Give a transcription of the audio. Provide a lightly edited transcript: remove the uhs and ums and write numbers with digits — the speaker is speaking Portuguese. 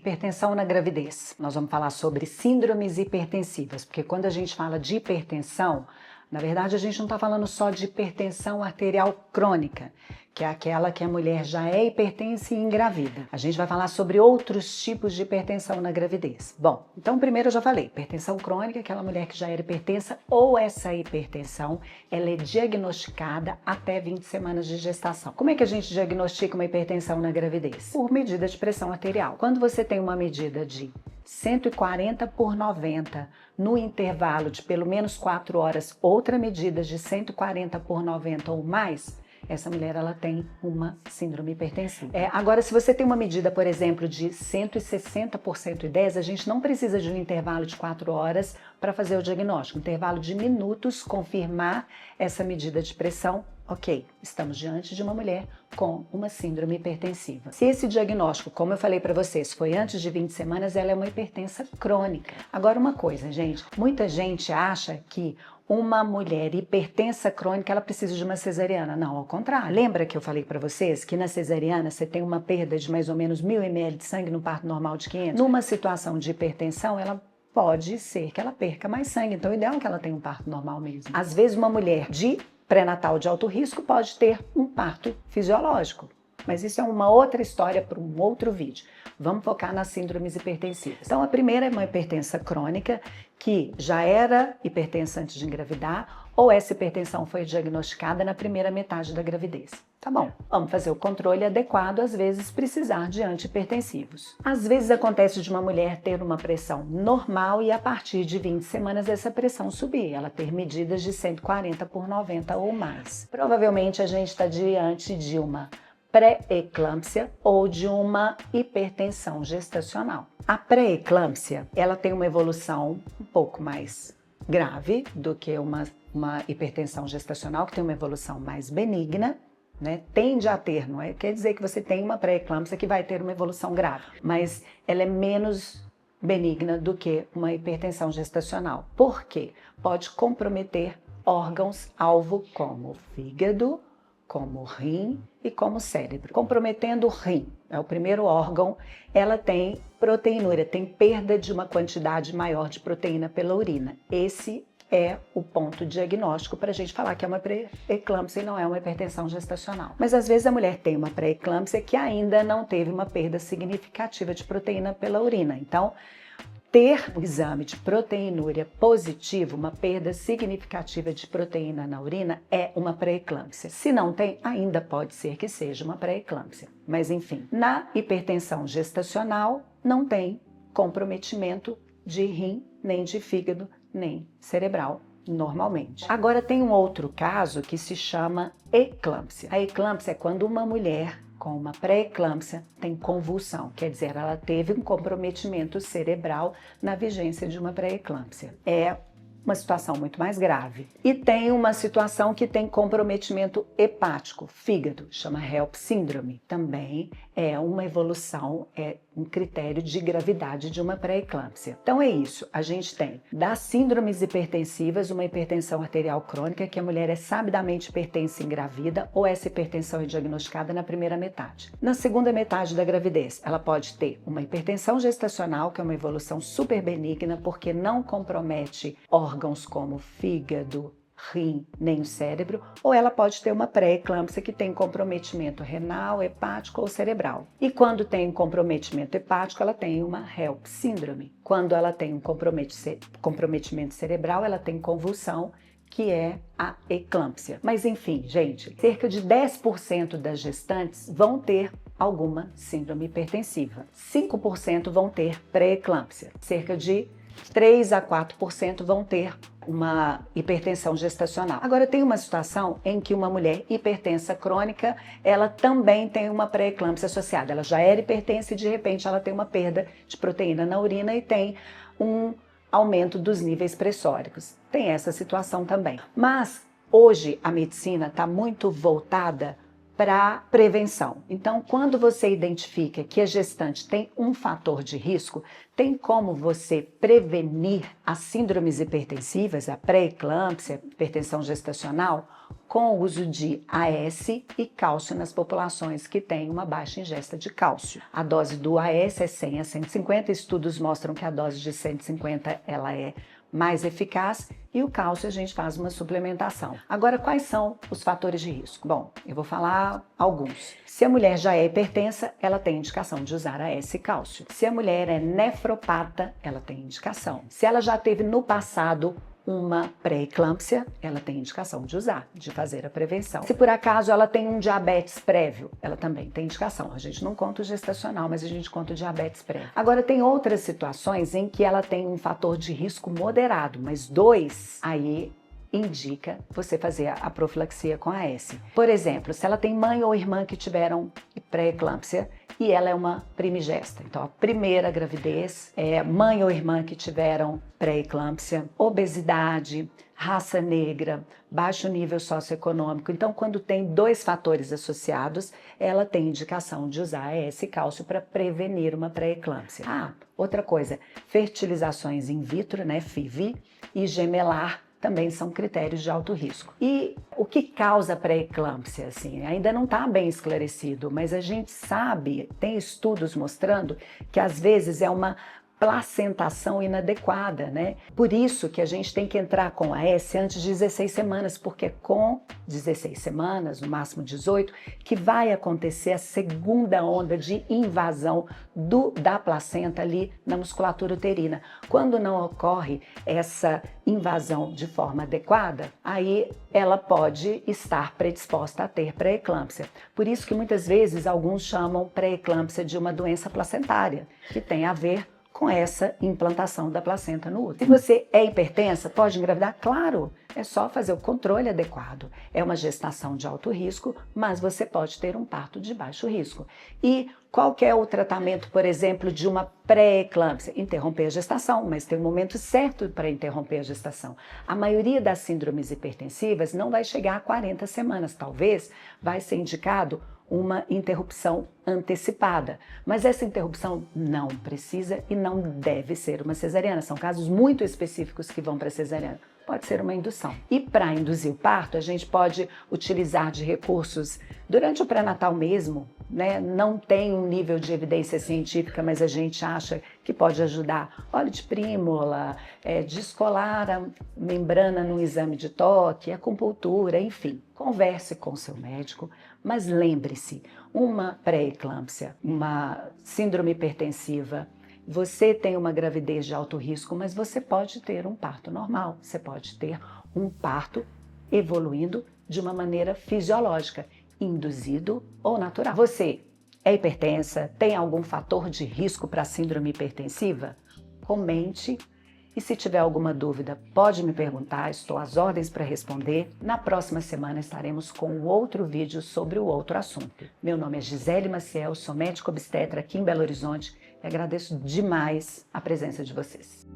Hipertensão na gravidez. Nós vamos falar sobre síndromes hipertensivas, porque quando a gente fala de hipertensão, na verdade a gente não está falando só de hipertensão arterial crônica, que é aquela que a mulher já é hipertensa e engravida. A gente vai falar sobre outros tipos de hipertensão na gravidez. Bom, então primeiro eu já falei, hipertensão crônica, aquela mulher que já era hipertensa, ou essa hipertensão, ela é diagnosticada até 20 semanas de gestação. Como é que a gente diagnostica uma hipertensão na gravidez? Por medida de pressão arterial. Quando você tem uma medida de 140 por 90 no intervalo de pelo menos 4 horas, outra medida de 140 por 90 ou mais, essa mulher ela tem uma síndrome hipertensiva. Agora, se você tem uma medida, por exemplo, de 160 por 110, a gente não precisa de um intervalo de 4 horas para fazer o diagnóstico. Um intervalo de minutos, confirmar essa medida de pressão. Ok, estamos diante de uma mulher com uma síndrome hipertensiva. Se esse diagnóstico, como eu falei para vocês, foi antes de 20 semanas, ela é uma hipertensa crônica. Agora uma coisa, gente, muita gente acha que uma mulher hipertensa crônica, ela precisa de uma cesariana. Não, ao contrário. Lembra que eu falei para vocês que na cesariana você tem uma perda de mais ou menos 1000 ml de sangue no parto normal de 500? Numa situação de hipertensão, ela pode ser que ela perca mais sangue. Então, o ideal é que ela tenha um parto normal mesmo. Às vezes, uma mulher de pré-natal de alto risco pode ter um parto fisiológico. Mas isso é uma outra história para um outro vídeo. Vamos focar nas síndromes hipertensivas. Então, a primeira é uma hipertensa crônica, que já era hipertensa antes de engravidar, ou essa hipertensão foi diagnosticada na primeira metade da gravidez. Tá bom, vamos fazer o controle adequado, às vezes precisar de antihipertensivos. Às vezes acontece de uma mulher ter uma pressão normal e a partir de 20 semanas essa pressão subir, ela ter medidas de 140 por 90 ou mais. Provavelmente a gente está diante de uma pré-eclâmpsia ou de uma hipertensão gestacional. A pré-eclâmpsia, ela tem uma evolução um pouco mais grave do que uma hipertensão gestacional, que tem uma evolução mais benigna, né? Tende a ter, não é? Quer dizer que você tem uma pré-eclâmpsia que vai ter uma evolução grave, mas ela é menos benigna do que uma hipertensão gestacional. Por quê? Pode comprometer órgãos-alvo como o fígado, como o rim e como o cérebro. Comprometendo o rim, é o primeiro órgão, ela tem proteinúria, tem perda de uma quantidade maior de proteína pela urina. Esse é o ponto diagnóstico para a gente falar que é uma pré-eclâmpsia e não é uma hipertensão gestacional. Mas às vezes a mulher tem uma pré-eclâmpsia que ainda não teve uma perda significativa de proteína pela urina. Então, ter um exame de proteinúria positivo, uma perda significativa de proteína na urina, é uma pré-eclâmpsia. Se não tem, ainda pode ser que seja uma pré-eclâmpsia. Mas enfim, na hipertensão gestacional não tem comprometimento de rim, nem de fígado, nem cerebral, normalmente. Agora tem um outro caso que se chama eclâmpsia. A eclâmpsia é quando uma mulher com uma pré-eclâmpsia tem convulsão, quer dizer, ela teve um comprometimento cerebral na vigência de uma pré-eclâmpsia. É uma situação muito mais grave. E tem uma situação que tem comprometimento hepático, fígado, chama HELP síndrome. Também é uma evolução, é um critério de gravidade de uma pré-eclâmpsia. Então é isso, a gente tem das síndromes hipertensivas, uma hipertensão arterial crônica, que a mulher é sabidamente hipertensa e engravida, ou essa hipertensão é diagnosticada na primeira metade. Na segunda metade da gravidez, ela pode ter uma hipertensão gestacional, que é uma evolução super benigna, porque não compromete órgãos como fígado, rim, nem o cérebro, ou ela pode ter uma pré-eclâmpsia que tem comprometimento renal, hepático ou cerebral. E quando tem um comprometimento hepático, ela tem uma HELP síndrome. Quando ela tem um comprometimento cerebral, ela tem convulsão, que é a eclâmpsia. Mas enfim, gente, cerca de 10% das gestantes vão ter alguma síndrome hipertensiva. 5% vão ter pré-eclâmpsia. Cerca de 3 a 4% vão ter uma hipertensão gestacional. Agora, tem uma situação em que uma mulher hipertensa crônica, ela também tem uma pré-eclâmpsia associada. Ela já era hipertensa e, de repente, ela tem uma perda de proteína na urina e tem um aumento dos níveis pressóricos. Tem essa situação também. Mas, hoje, a medicina está muito voltada para prevenção. Então, quando você identifica que a gestante tem um fator de risco, tem como você prevenir as síndromes hipertensivas, a pré-eclâmpsia, hipertensão gestacional, com o uso de AS e cálcio nas populações que têm uma baixa ingesta de cálcio. A dose do AS é 100 a 150, estudos mostram que a dose de 150 ela é mais eficaz, e o cálcio a gente faz uma suplementação. Agora, quais são os fatores de risco? Bom, eu vou falar alguns. Se a mulher já é hipertensa, ela tem indicação de usar AS e cálcio. Se a mulher é nefropata, ela tem indicação. Se ela já teve no passado uma pré-eclâmpsia, ela tem indicação de usar, de fazer a prevenção. Se por acaso ela tem um diabetes prévio, ela também tem indicação. A gente não conta o gestacional, mas a gente conta o diabetes prévio. Agora, tem outras situações em que ela tem um fator de risco moderado, mas 2, aí indica você fazer a profilaxia com a AS. Por exemplo, se ela tem mãe ou irmã que tiveram pré-eclâmpsia e ela é uma primigesta. Então, a primeira gravidez é mãe ou irmã que tiveram pré-eclâmpsia, obesidade, raça negra, baixo nível socioeconômico. Então, quando tem 2 fatores associados, ela tem indicação de usar AS e cálcio para prevenir uma pré-eclâmpsia. Outra coisa, fertilizações in vitro, né, FIV, e gemelar, também são critérios de alto risco. E o que causa pré-eclâmpsia, assim, ainda não está bem esclarecido, mas a gente sabe, tem estudos mostrando que às vezes é uma placentação inadequada, né? Por isso que a gente tem que entrar com a AS antes de 16 semanas, porque é com 16 semanas, no máximo 18, que vai acontecer a segunda onda de invasão da placenta ali na musculatura uterina. Quando não ocorre essa invasão de forma adequada, aí ela pode estar predisposta a ter pré-eclâmpsia. Por isso que muitas vezes alguns chamam pré-eclâmpsia de uma doença placentária, que tem a ver com essa implantação da placenta no útero. Se você é hipertensa, pode engravidar? Claro, é só fazer o controle adequado. É uma gestação de alto risco, mas você pode ter um parto de baixo risco. E qual que é o tratamento, por exemplo, de uma pré-eclâmpsia? Interromper a gestação, mas tem um momento certo para interromper a gestação. A maioria das síndromes hipertensivas não vai chegar a 40 semanas, talvez vai ser indicado uma interrupção antecipada. Mas essa interrupção não precisa e não deve ser uma cesariana. São casos muito específicos que vão para cesariana. Pode ser uma indução. E para induzir o parto, a gente pode utilizar de recursos durante o pré-natal mesmo, né? Não tem um nível de evidência científica, mas a gente acha que pode ajudar. Óleo de prímula, descolar a membrana no exame de toque, acupuntura, enfim. Converse com seu médico, mas lembre-se, uma pré-eclâmpsia, uma síndrome hipertensiva, você tem uma gravidez de alto risco, mas você pode ter um parto normal, você pode ter um parto evoluindo de uma maneira fisiológica, induzido ou natural. Você é hipertensa? Tem algum fator de risco para a síndrome hipertensiva? Comente. E se tiver alguma dúvida, pode me perguntar, estou às ordens para responder. Na próxima semana estaremos com outro vídeo sobre o outro assunto. Meu nome é Gisele Maciel, sou médica obstetra aqui em Belo Horizonte e agradeço demais a presença de vocês.